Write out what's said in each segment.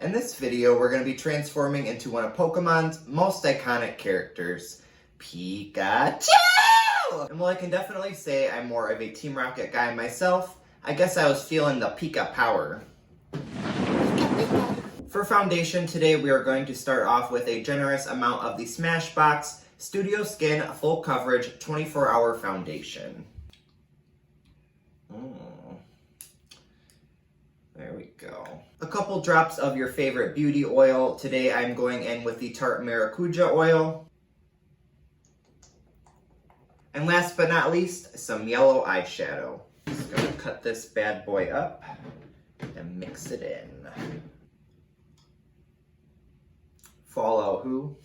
In this video, we're going to be transforming into one of Pokemon's most iconic characters, Pikachu! And while I can definitely say I'm more of a Team Rocket guy myself, I guess I was feeling the Pika power. For foundation today, we are going to start off with a generous amount of the Smashbox Studio Skin Full Coverage 24-Hour Foundation. There we go. A couple drops of your favorite beauty oil. Today I'm going in with the Tarte Maracuja oil. And last but not least, some yellow eyeshadow. Just gonna cut this bad boy up and mix it in. Follow who?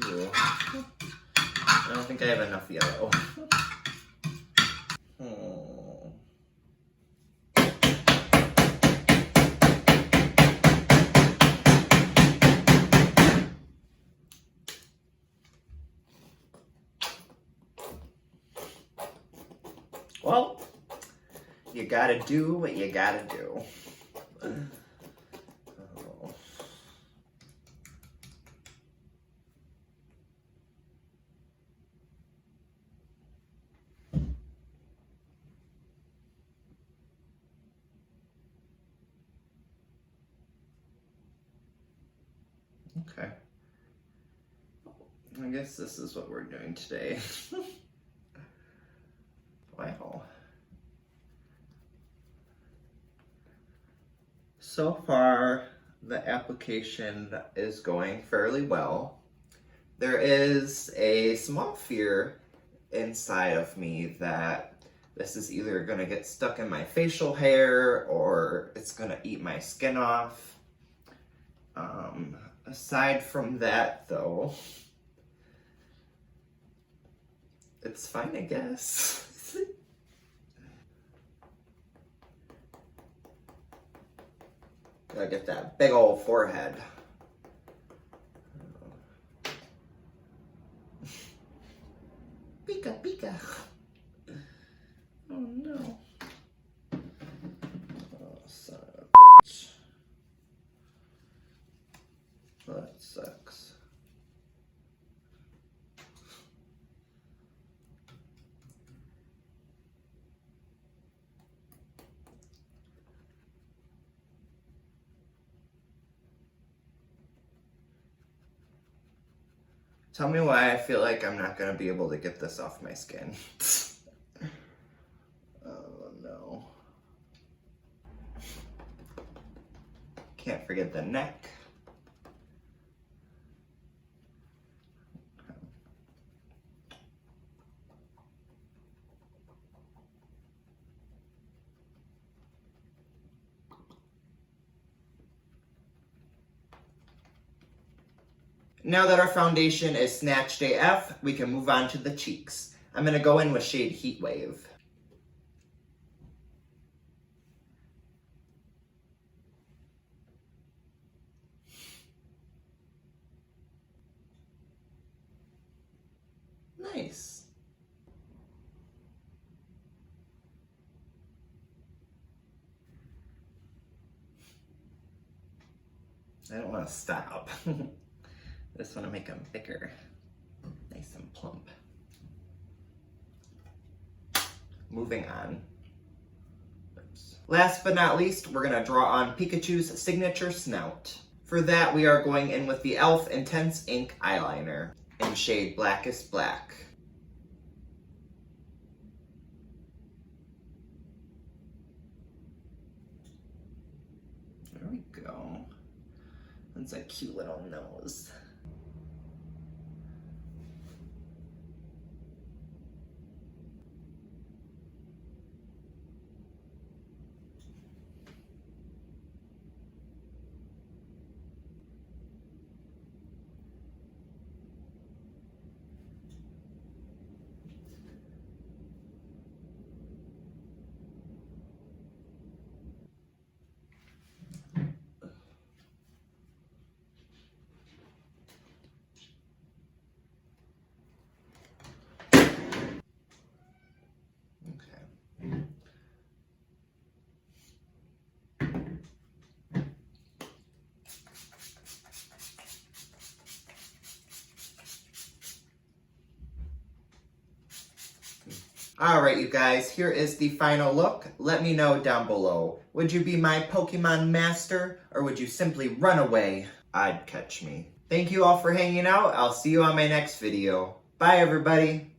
Ooh. I don't think I have enough yellow. Well, you gotta do what you gotta do. Okay. I guess this is what we're doing today. Wow. So far, the application is going fairly well. There is a small fear inside of me that this is either going to get stuck in my facial hair or it's going to eat my skin off. Aside from that, though, it's fine, I guess. Gotta get that big old forehead. Pika, Pika. Oh no. Oh, son of a bitch. That sucks. Tell me why I feel like I'm not going to be able to get this off my skin. Oh no. Can't forget the neck. Now that our foundation is snatched AF, we can move on to the cheeks. I'm going to go in with shade Heat Wave. Nice. I don't want to stop. I just want to make them thicker, nice and plump. Moving on. Oops. Last but not least, we're going to draw on Pikachu's signature snout. For that, we are going in with the e.l.f. Intense Ink Eyeliner in shade Blackest Black. There we go. That's a cute little nose. Alright, you guys, here is the final look. Let me know down below. Would you be my Pokemon master, or would you simply run away? I'd catch me. Thank you all for hanging out. I'll see you on my next video. Bye, everybody.